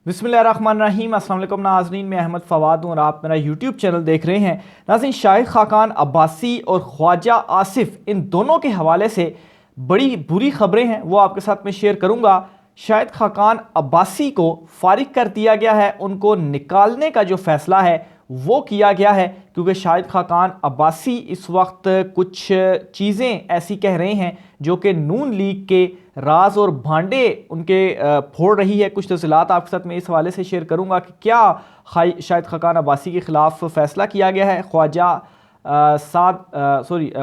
बिस्मिल्लाहिर्रहमानिर्रहीम। अस्सलाम वालेकुम नाज़रीन, मैं अहमद फ़वाद हूँ और आप मेरा यूट्यूब चैनल देख रहे हैं। नाज़रीन, शाहिद खाकान अब्बासी और ख्वाजा आसिफ, इन दोनों के हवाले से बड़ी बुरी खबरें हैं, वो आपके साथ मैं शेयर करूँगा। शाहिद खाकान अब्बासी को फारिग कर दिया गया है, उनको निकालने का जो फ़ैसला है वो किया गया है, क्योंकि शाहिद खाकान अब्बासी इस वक्त कुछ चीज़ें ऐसी कह रहे हैं जो कि नून लीग के राज और भांडे उनके फोड़ रही है। कुछ तफसीलात आपके साथ मैं इस हवाले से शेयर करूंगा कि क्या शाहिद खाकान अब्बासी के ख़िलाफ़ फ़ैसला किया गया है।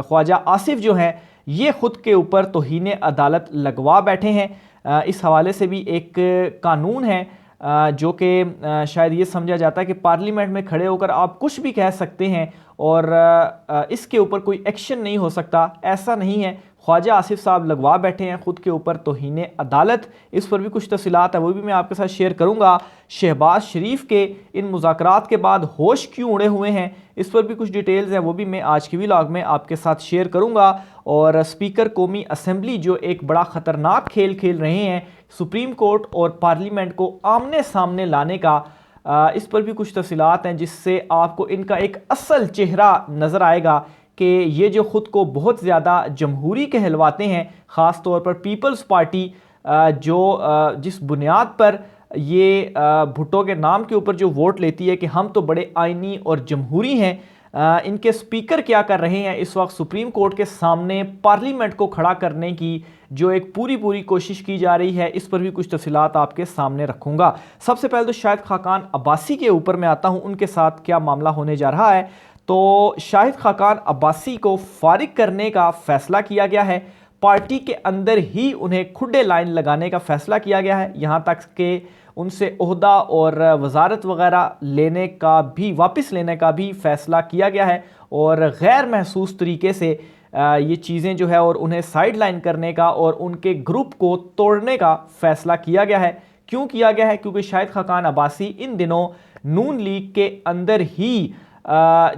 ख्वाजा आसिफ जो हैं ये ख़ुद के ऊपर तौहीन अदालत लगवा बैठे हैं। इस हवाले से भी एक कानून है जो कि शायद ये समझा जाता है कि पार्लियामेंट में खड़े होकर आप कुछ भी कह सकते हैं और इसके ऊपर कोई एक्शन नहीं हो सकता। ऐसा नहीं है, ख्वाजा आसिफ साहब लगवा बैठे हैं ख़ुद के ऊपर तौहीन अदालत। इस पर भी कुछ तफसीलात है, वो भी मैं आपके साथ शेयर करूँगा। शहबाज शरीफ के इन मुज़ाकरात के बाद होश क्यों उड़े हुए हैं, इस पर भी कुछ डिटेल्स हैं, वो भी मैं आज की व्लॉग में आपके साथ शेयर करूँगा। और स्पीकर कौमी असम्बली जो एक बड़ा ख़तरनाक खेल खेल रहे हैं, सुप्रीम कोर्ट और पार्लियामेंट को आमने सामने लाने का, इस पर भी कुछ तफसीलात हैं जिससे आपको इनका एक असल चेहरा नज़र आएगा कि ये जो ख़ुद को बहुत ज़्यादा जमहूरी कहलवाते हैं, ख़ास तौर पर पीपल्स पार्टी, जिस बुनियाद पर ये भुट्टो के नाम के ऊपर जो वोट लेती है कि हम तो बड़े आइनी और जमहूरी हैं, इनके स्पीकर क्या कर रहे हैं इस वक्त सुप्रीम कोर्ट के सामने पार्लियामेंट को खड़ा करने की जो एक पूरी कोशिश की जा रही है, इस पर भी कुछ तफसीलात आपके सामने रखूंगा। सबसे पहले तो शाहिद खाकान अब्बासी के ऊपर मैं आता हूं, उनके साथ क्या मामला होने जा रहा है। तो शाहिद खाकान अब्बासी को फारिग करने का फैसला किया गया है, पार्टी के अंदर ही उन्हें खुडे लाइन लगाने का फैसला किया गया है। यहाँ तक कि उनसे ओहदा और वजारत वगैरह लेने का भी, वापस लेने का भी फैसला किया गया है और गैर महसूस तरीके से ये चीज़ें जो है और उन्हें साइड लाइन करने का और उनके ग्रुप को तोड़ने का फैसला किया गया है। क्यों किया गया है? क्योंकि शाहिद खाकान अब्बासी इन दिनों नून लीग के अंदर ही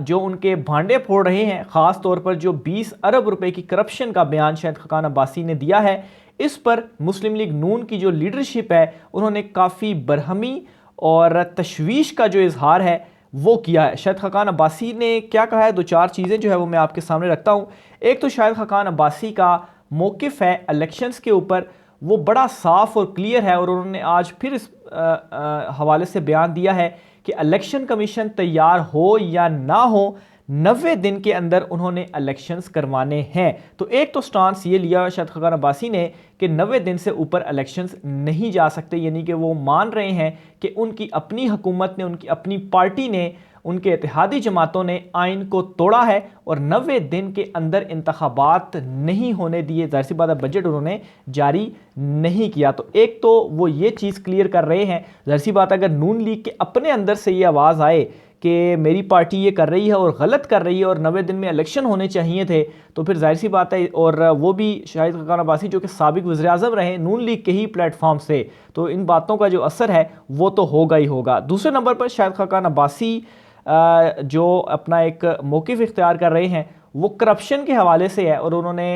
जो उनके भांडे फोड़ रहे हैं, ख़ास तौर पर जो 20 अरब रुपए की करप्शन का बयान शाहिद खाकान अब्बासी ने दिया है, इस पर मुस्लिम लीग नून की जो लीडरशिप है उन्होंने काफ़ी बरहमी और तशवीश का जो इजहार है वो किया है। शाहिद खाकान अब्बासी ने क्या कहा है, दो चार चीज़ें जो है वो मैं आपके सामने रखता हूँ। एक तो शाहिद खाकान अब्बासी का मौक़िफ़ है इलेक्शंस के ऊपर, वो बड़ा साफ़ और क्लियर है और उन्होंने आज फिर इस हवाले से बयान दिया है कि इलेक्शन कमीशन तैयार हो या ना हो, 90 दिन के अंदर उन्होंने इलेक्शंस करवाने हैं। तो एक तो स्टांस ये लिया शाहिद खाकान अब्बासी ने कि 90 दिन से ऊपर इलेक्शंस नहीं जा सकते, यानी कि वो मान रहे हैं कि उनकी अपनी हुकूमत ने, उनकी अपनी पार्टी ने, उनके इत्तेहादी जमातों ने आइन को तोड़ा है और 90 दिन के अंदर इंतखाबात नहीं होने दिए। ज़ाहिर सी बात है, बजट उन्होंने जारी नहीं किया। तो एक तो वो ये चीज़ क्लियर कर रहे हैं। ज़ाहिर सी बात है, अगर नून लीग के अपने अंदर से ये आवाज़ आए कि मेरी पार्टी ये कर रही है और गलत कर रही है और 90 दिन में इलेक्शन होने चाहिए थे, तो फिर जाहिर सी बात है, और वो भी शाहिद खाकान अब्बासी जो कि साबिक वज़ीर-ए-आज़म रहे नून लीग के ही प्लेटफॉर्म से, तो इन बातों का जो असर है वो तो होगा ही होगा। दूसरे नंबर पर शाहिद खाकान अब्बासी जो अपना एक मौक़िफ़ इख्तियार कर रहे हैं वो करप्शन के हवाले से है और उन्होंने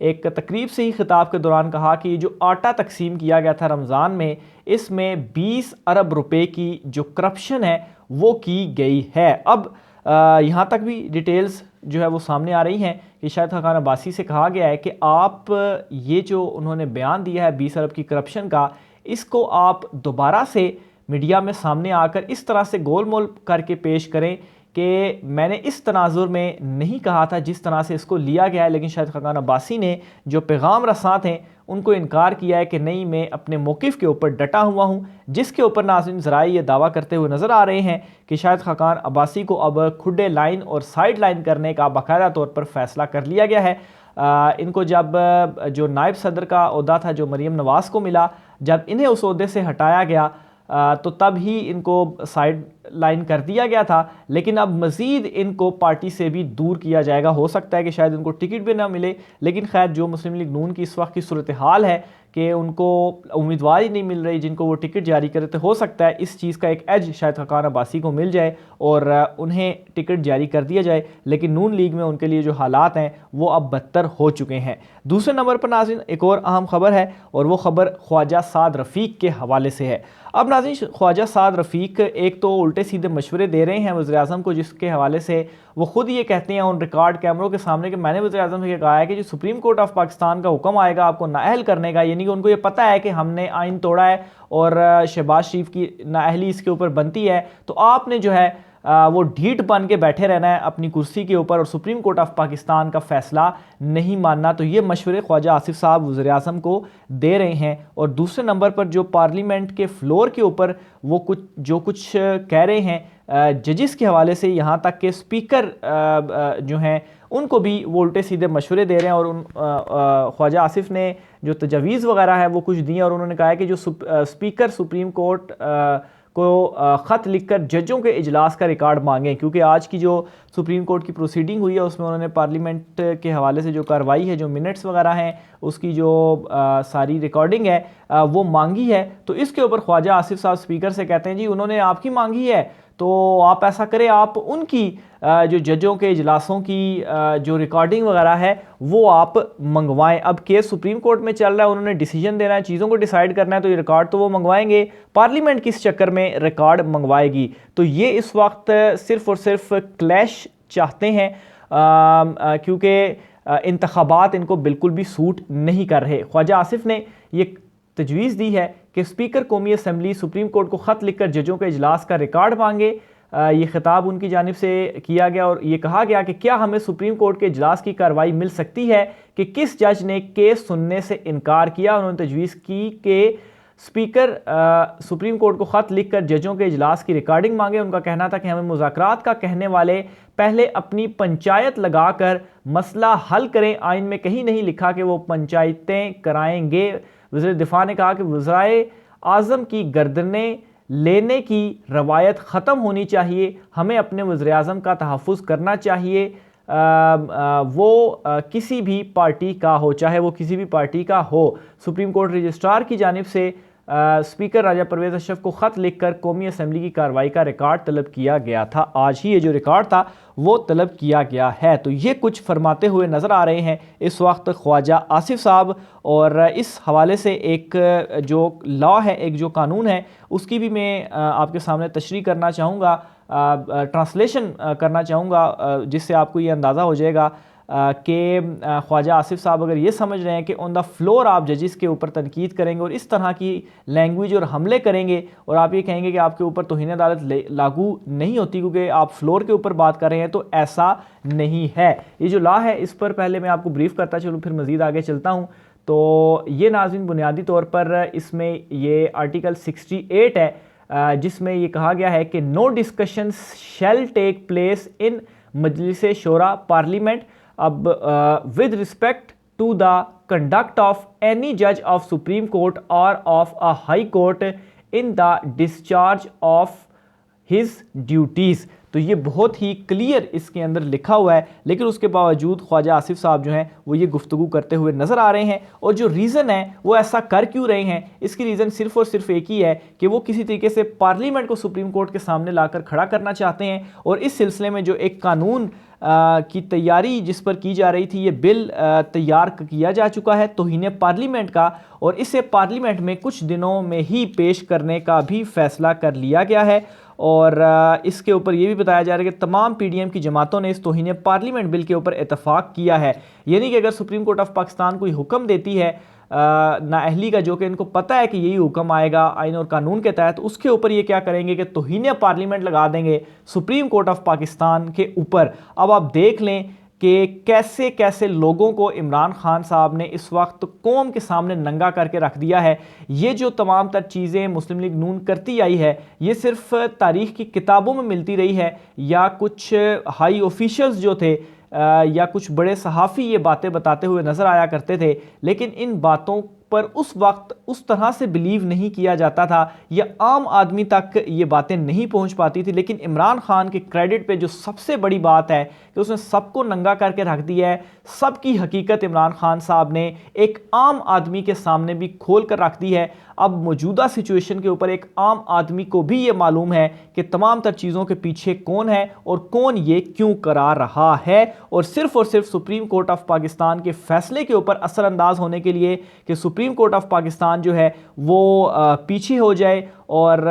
एक तकरीब से ही खिताब के दौरान कहा कि जो आटा तकसीम किया गया था रमज़ान में, इसमें 20 अरब रुपए की जो करप्शन है वो की गई है। अब यहाँ तक भी डिटेल्स जो है वो सामने आ रही हैं कि शाहिद खाकान अब्बासी से कहा गया है कि आप ये जो उन्होंने बयान दिया है 20 अरब की करप्शन का, इसको आप दोबारा से मीडिया में सामने आकर इस तरह से गोल मोल करके पेश करें कि मैंने इस तनाजुर में नहीं कहा था जिस तरह से इसको लिया गया है। लेकिन शाहिद खाकान अब्बासी ने जो पैगाम रसां थे उनको इनकार किया है कि नहीं, मैं अपने मौक़िफ़ के ऊपर डटा हुआ हूँ, जिसके ऊपर नाज़रीन ज़राए ये दावा करते हुए नज़र आ रहे हैं कि शाहिद खाकान अब्बासी को अब खुडे लाइन और साइड लाइन करने का बाकायदा तौर पर फैसला कर लिया गया है। इनको जब जो नायब सदर का ओहदा था जो मरीम नवाज़ को मिला, जब इन्हें उस ओहदे से हटाया गया तो तब ही इनको साइड लाइन कर दिया गया था, लेकिन अब मज़ीद इनको पार्टी से भी दूर किया जाएगा। हो सकता है कि शायद इनको टिकट भी ना मिले, लेकिन खैर जो मुस्लिम लीग नून की इस वक्त की सूरत हाल है कि उनको उम्मीदवार ही नहीं मिल रही जिनको वो टिकट जारी करे, तो हो सकता है इस चीज़ का एक एज शायद खकान अब्बासी को मिल जाए और उन्हें टिकट जारी कर दिया जाए। लेकिन नून लीग में उनके लिए जो हालात हैं वो अब बदतर हो चुके हैं। दूसरे नंबर पर नाज़रीन एक और अहम खबर है और वो खबर ख्वाजा साद रफ़ीक के हवाले से है। अब नाज़रीन ख्वाजा साद रफ़ीक एक तो उल्टे सीधे मशवरे दे रहे हैं वज़ीर आज़म को, जिसके हवाले से वो ख़ुद ये कहते हैं ऑन रिकॉर्ड कैमरों के सामने कि मैंने वज़ीर आज़म से कहा है कि जो सुप्रीम कोर्ट ऑफ पाकिस्तान का हुक्म आएगा आपको नाअहल करने का, यानी कि उनको ये पता है कि हमने आइन तोड़ा है और शहबाज शरीफ की नाअहली इसके ऊपर बनती है, तो आपने जो है वो ढीठ बन के बैठे रहना है अपनी कुर्सी के ऊपर और सुप्रीम कोर्ट ऑफ पाकिस्तान का फ़ैसला नहीं मानना। तो ये मशवरे ख्वाजा आसिफ साहब वज़ीर आज़म को दे रहे हैं। और दूसरे नंबर पर जो पार्लियामेंट के फ्लोर के ऊपर वो कुछ कह रहे हैं जजिस के हवाले से, यहाँ तक कि स्पीकर जो हैं उनको भी वो उल्टे सीधे मशवरे दे रहे हैं। और ख्वाजा आसिफ ने जो तजवीज़ वगैरह है वो कुछ दी हैं और उन्होंने कहा है कि जो स्पीकर सुप्रीम कोर्ट को ख़त लिखकर जजों के इजलास का रिकॉर्ड मांगें, क्योंकि आज की जो सुप्रीम कोर्ट की प्रोसीडिंग हुई है उसमें उन्होंने पार्लियामेंट के हवाले से जो कार्रवाई है, जो मिनट्स वगैरह हैं, उसकी जो सारी रिकॉर्डिंग है वो मांगी है। तो इसके ऊपर ख्वाजा आसिफ साहब स्पीकर से कहते हैं जी उन्होंने आपकी मांगी है तो आप ऐसा करें, आप उनकी जो जजों के इजलासों की जो रिकॉर्डिंग वगैरह है वो आप मंगवाएं। अब केस सुप्रीम कोर्ट में चल रहा है, उन्होंने डिसीजन देना है, चीज़ों को डिसाइड करना है, तो ये रिकॉर्ड तो वो मंगवाएंगे, पार्लियामेंट किस चक्कर में रिकॉर्ड मंगवाएगी। तो ये इस वक्त सिर्फ और सिर्फ क्लैश चाहते हैं क्योंकि इंतखाबात इनको बिल्कुल भी सूट नहीं कर रहे। ख्वाजा आसिफ ने ये तजवीज़ दी है कि स्पीकर कौमी असम्बली सुप्रीम कोर्ट को ख़त लिखकर जजों के इजलास का रिकॉर्ड मांगे। ये खिताब उनकी जानिब से किया गया और ये कहा गया कि क्या हमें सुप्रीम कोर्ट के इजलास की कार्रवाई मिल सकती है कि किस जज ने केस सुनने से इनकार किया। उन्होंने तजवीज़ की कि स्पीकर सुप्रीम कोर्ट को ख़त लिखकर जजों के इजलास की रिकॉर्डिंग मांगे। उनका कहना था कि हमें मुज़ाकरात का कहने वाले पहले अपनी पंचायत लगाकर मसला हल करें। आइन में कहीं नहीं लिखा कि वो पंचायतें कराएंगे। वज़ीर दिफा ने कहा कि वज़राए आज़म की गर्दनें लेने की रवायत ख़त्म होनी चाहिए, हमें अपने वज़ीर आज़म का तहफ़्फ़ुज़ करना चाहिए, वो किसी भी पार्टी का हो, चाहे वो किसी भी पार्टी का हो। सुप्रीम कोर्ट रजिस्ट्रार की जानिब से स्पीकर राजा परवेज़ अशरफ को ख़त लिखकर कौमी असम्बली की कार्रवाई का रिकॉर्ड तलब किया गया था। आज ही ये जो रिकॉर्ड था वो तलब किया गया है। तो ये कुछ फरमाते हुए नज़र आ रहे हैं इस वक्त ख्वाजा आसिफ साहब। और इस हवाले से एक जो लॉ है, एक जो कानून है, उसकी भी मैं आपके सामने तशरीह करना चाहूँगा, ट्रांसलेशन करना चाहूँगा, जिससे आपको ये अंदाज़ा हो जाएगा कि ख्वाजा आसिफ साहब अगर ये समझ रहे हैं कि ऑन द फ्लोर आप जजिस के ऊपर तनकीद करेंगे और इस तरह की लैंग्वेज और हमले करेंगे और आप ये कहेंगे कि आपके ऊपर तौहीन अदालत लागू नहीं होती क्योंकि आप फ्लोर के ऊपर बात कर रहे हैं, तो ऐसा नहीं है। ये जो लॉ है इस पर पहले मैं आपको ब्रीफ करता चलूँ, फिर मज़ीद आगे चलता हूँ। तो ये नाज़रीन बुनियादी तौर पर इसमें ये आर्टिकल 68 है जिसमें ये कहा गया है कि no discussion shall take place in मजलिस शोरा पार्लियामेंट। अब with respect to the conduct of any जज of supreme court or of a high court in the discharge of his duties. तो ये बहुत ही क्लियर इसके अंदर लिखा हुआ है, लेकिन उसके बावजूद ख्वाजा आसिफ साहब जो हैं वो ये गुफ्तगू करते हुए नज़र आ रहे हैं। और जो रीज़न है वो ऐसा कर क्यों रहे हैं, इसकी रीज़न सिर्फ और सिर्फ एक ही है कि वो किसी तरीके से पार्लियामेंट को सुप्रीम कोर्ट के सामने लाकर खड़ा करना चाहते हैं। और इस सिलसिले में जो एक कानून की तैयारी जिस पर की जा रही थी, ये बिल तैयार किया जा चुका है तौहीन पार्लियामेंट का, और इसे पार्लियामेंट में कुछ दिनों में ही पेश करने का भी फैसला कर लिया गया है। और इसके ऊपर यह भी बताया जा रहा है कि तमाम PDM की जमातों ने इस तौहीन पार्लियामेंट बिल के ऊपर इतफाक़ किया है। यानी कि अगर सुप्रीम कोर्ट ऑफ पाकिस्तान कोई हुक्म देती है नाअहली का, जो कि इनको पता है कि यही हुक्म आएगा आइन और कानून के तहत, उसके ऊपर ये क्या करेंगे कि तौहीन पार्लियामेंट लगा देंगे सुप्रीम कोर्ट ऑफ पाकिस्तान के ऊपर। अब आप देख लें कि कैसे कैसे लोगों को इमरान खान साहब ने इस वक्त कौम के सामने नंगा करके रख दिया है। ये जो तमाम तर चीज़ें मुस्लिम लीग नून करती आई है, ये सिर्फ तारीख़ की किताबों में मिलती रही है या कुछ हाई ऑफिशियल्स जो थे या कुछ बड़े सहाफ़ी ये बातें बताते हुए नज़र आया करते थे, लेकिन इन बातों पर उस वक्त उस तरह से बिलीव नहीं किया जाता था या आम आदमी तक ये बातें नहीं पहुंच पाती थी। लेकिन इमरान खान के क्रेडिट पे जो सबसे बड़ी बात है कि उसने सबको नंगा करके रख दिया है। सबकी हकीकत इमरान खान साहब ने एक आम आदमी के सामने भी खोल कर रख दी है। अब मौजूदा सिचुएशन के ऊपर एक आम आदमी को भी ये मालूम है कि तमाम तर चीज़ों के पीछे कौन है और कौन ये क्यों करा रहा है, और सिर्फ सुप्रीम कोर्ट ऑफ पाकिस्तान के फैसले के ऊपर असरअंदाज होने के लिए कि सुप्रीम कोर्ट ऑफ पाकिस्तान जो है वो पीछे हो जाए और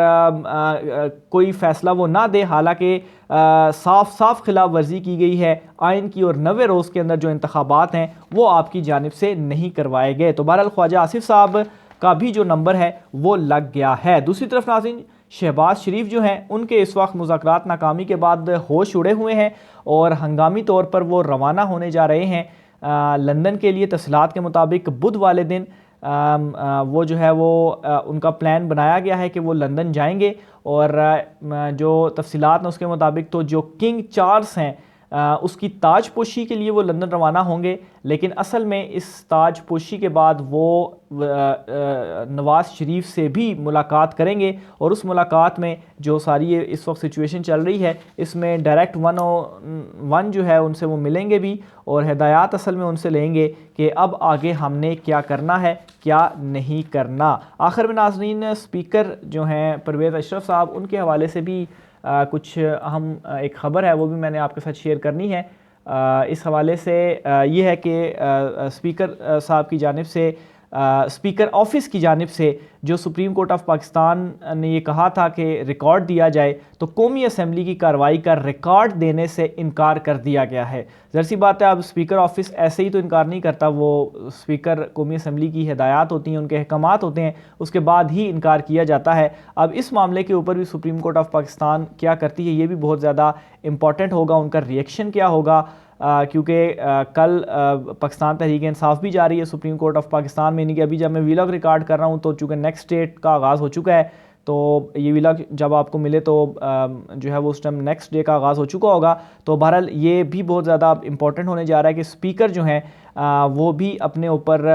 कोई फैसला वो ना दे। हालांकि साफ साफ खिलाफ वर्जी की गई है आइन की और 90 रोज़ के अंदर जो इंतखाबात हैं वो आपकी जानिब से नहीं करवाए गए। तो बहरहाल ख्वाजा आसिफ साहब का भी जो नंबर है वो लग गया है। दूसरी तरफ नाज़रीन, शहबाज शरीफ जो हैं उनके इस वक्त मुज़ाकरात नाकामी के बाद होश उड़े हुए हैं और हंगामी तौर पर वो रवाना होने जा रहे हैं लंदन के लिए। तफसीलात के मुताबिक बुध वाले दिन वो जो है वो उनका प्लान बनाया गया है कि वो लंदन जाएंगे और जो तफसीलात हैं उसके मुताबिक तो जो किंग चार्ल्स हैं उसकी ताजपोशी के लिए वो लंदन रवाना होंगे। लेकिन असल में इस ताजपोशी के बाद वो नवाज़ शरीफ से भी मुलाकात करेंगे और उस मुलाकात में जो सारी इस वक्त सिचुएशन चल रही है इसमें डायरेक्ट 101 जो है उनसे वो मिलेंगे भी और हिदायत असल में उनसे लेंगे कि अब आगे हमने क्या करना है क्या नहीं करना। आखिर में नाज़रीन, स्पीकर जो हैं परवेज़ अशरफ साहब, उनके हवाले से भी कुछ अहम एक ख़बर है वो भी मैंने आपके साथ शेयर करनी है। इस हवाले से ये है कि स्पीकर साहब की जानिब से स्पीकर ऑफिस की जानिब से जो सुप्रीम कोर्ट ऑफ पाकिस्तान ने ये कहा था कि रिकॉर्ड दिया जाए, तो कौमी असम्बली की कार्रवाई का रिकॉर्ड देने से इनकार कर दिया गया है। ज़ाहिर सी बात है, अब स्पीकर ऑफिस ऐसे ही तो इनकार नहीं करता, वो स्पीकर कौमी असम्बली की हिदायत होती हैं, उनके अहकामात होते हैं, उसके बाद ही इनकार किया जाता है। अब इस मामले के ऊपर भी सुप्रीम कोर्ट ऑफ पाकिस्तान क्या करती है ये भी बहुत ज़्यादा इंपॉर्टेंट होगा, उनका रिएक्शन क्या होगा, क्योंकि कल पाकिस्तान तहरीक इंसाफ भी जा रही है सुप्रीम कोर्ट ऑफ पाकिस्तान में। यानी कि अभी जब मैं वीलॉग रिकॉर्ड कर रहा हूँ तो चूँकि नेक्स्ट डेट का आगाज़ हो चुका है, तो ये व्लॉग जब आपको मिले तो जो है वो उस टाइम नेक्स्ट डे का आगाज़ हो चुका होगा। तो बहरहाल ये भी बहुत ज़्यादा इंपॉर्टेंट होने जा रहा है कि स्पीकर जो हैं वो भी अपने ऊपर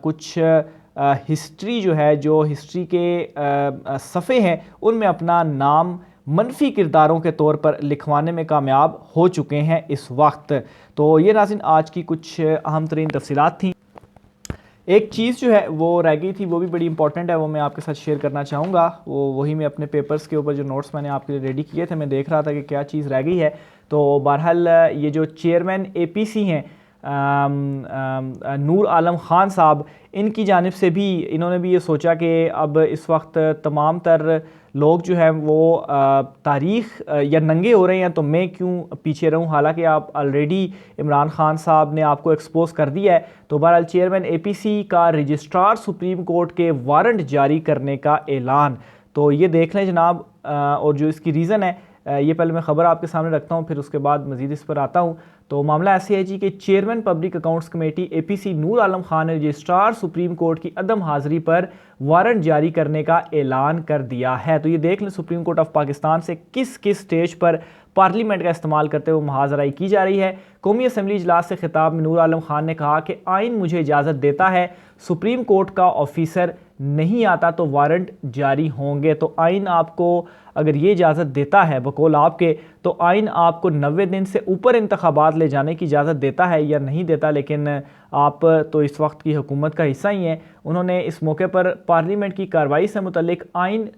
कुछ हिस्ट्री जो है, जो हिस्ट्री के सफ़े हैं उनमें अपना नाम मनफी किरदारों के तौर पर लिखवाने में कामयाब हो चुके हैं इस वक्त। तो ये नाज़रीन आज की कुछ अहम तरीन तफसीलात थी। एक चीज़ जो है वो रह गई थी, वो भी बड़ी इंपॉर्टेंट है, वो मैं आपके साथ शेयर करना चाहूँगा। वही मैं अपने पेपर्स के ऊपर जो नोट्स मैंने आपके लिए रेडी किए थे, मैं देख रहा था कि क्या चीज़ रह गई है। तो बहरहाल ये जो चेयरमैन APC हैं नूर आलम ख़ान साहब, इनकी जानिब से भी इन्होंने भी ये सोचा कि अब इस वक्त तमाम तर लोग जो हैं वो तारीख़ या नंगे हो रहे हैं, तो मैं क्यों पीछे रहूं, हालांकि आप ऑलरेडी इमरान खान साहब ने आपको एक्सपोज कर दिया है। तो बहरहाल चेयरमैन APC का रजिस्ट्रार सुप्रीम कोर्ट के वारंट जारी करने का ऐलान, तो ये देख लें जनाब। और जो इसकी रीज़न है ये पहले मैं ख़बर आपके सामने रखता हूँ, फिर उसके बाद मज़ीद इस पर आता हूँ। तो मामला ऐसे है जी कि chairman public accounts committee APC Noor Alam Khan ने रजिस्ट्रार सुप्रीम कोर्ट की अदम हाज़िरी पर वारंट जारी करने का ऐलान कर दिया है। तो ये देख लें सुप्रीम कोर्ट ऑफ पाकिस्तान से किस किस स्टेज पर पार्लियामेंट का इस्तेमाल करते हुए मुहाज़राई की जा रही है। कौमी असम्बली इजलास से खिताब में नूर आलम खान ने कहा कि आइन मुझे इजाज़त देता है, सुप्रीम कोर्ट का ऑफिसर नहीं आता तो वारंट जारी होंगे। तो आइन आपको अगर ये इजाज़त देता है बकौल आपके, तो आइन आपको 90 दिन से ऊपर इंतखाबात ले जाने की इजाज़त देता है या नहीं देता, लेकिन आप तो इस वक्त की हुकूमत का हिस्सा ही हैं। उन्होंने इस मौके पर पार्लियामेंट की कार्रवाई से मुतल्लिक आइन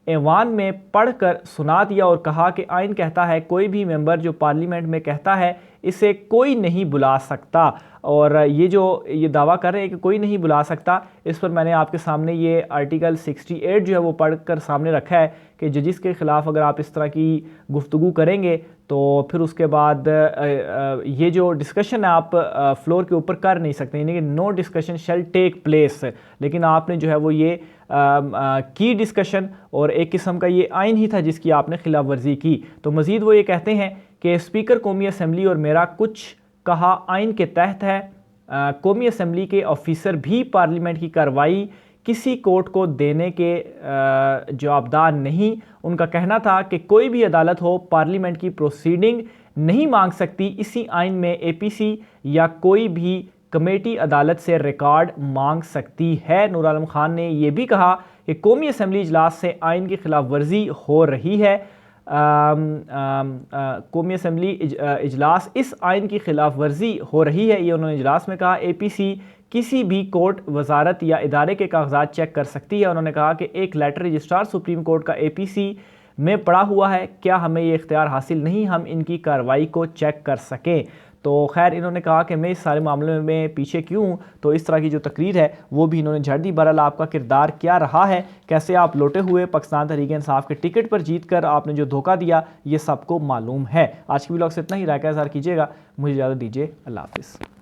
ऐवान में पढ़कर सुना दिया और कहा कि आइन कहता है कोई भी मेंबर जो पार्लियामेंट में कहता है इसे कोई नहीं बुला सकता। और ये दावा कर रहे हैं कि कोई नहीं बुला सकता, इस पर मैंने आपके सामने ये आर्टिकल 68 जो है वो पढ़कर सामने रखा है कि जजिस के ख़िलाफ़ अगर आप इस तरह की गुफ्तगू करेंगे तो फिर उसके बाद ये जो डिस्कशन है आप फ्लोर के ऊपर कर नहीं सकते, यानी कि no discussion shall take place. लेकिन आपने जो है वो ये की डिस्कशन और एक किस्म का ये आइन ही था जिसकी आपने खिलाफ वर्जी की। तो मज़ीद वो ये कहते हैं कि स्पीकर कौमी असम्बली और मेरा कुछ कहा आइन के तहत है। कौमी असम्बली के ऑफिसर भी पार्लियामेंट की कार्रवाई किसी कोर्ट को देने के जवाबदार नहीं। उनका कहना था कि कोई भी अदालत हो पार्लियामेंट की प्रोसीडिंग नहीं मांग सकती। इसी आइन में APC या कोई भी कमेटी अदालत से रिकॉर्ड मांग सकती है। नूर आलम खान ने यह भी कहा कि कौमी असम्बली इजलास से आइन की खिलाफ वर्जी हो रही है। कौमी असम्बली इजलास इस आइन की खिलाफ वर्जी हो रही है, ये उन्होंने इजलास में कहा। APC किसी भी कोर्ट, वजारत या इदारे के कागजात चेक कर सकती है। उन्होंने कहा कि एक लेटर रजिस्ट्रार सुप्रीम कोर्ट का APC में पड़ा हुआ है, क्या हमें ये इख्तियार हासिल नहीं हम इनकी कार्रवाई को चेक कर सकें। तो खैर इन्होंने कहा कि मैं इस सारे मामले में पीछे क्यों हूँ, तो इस तरह की जो तकरीर है वो भी इन्होंने झड़ दी। बहरहाल आपका किरदार क्या रहा है, कैसे आप लौटे हुए पाकिस्तान तहरीक इंसाफ के टिकट पर जीत कर आपने जो धोखा दिया, ये सबको मालूम है। आज की व्लॉग से इतना ही, राय का इज़हार कीजिएगा। मुझे इजाज़त दीजिए, अल्लाह हाफिज़।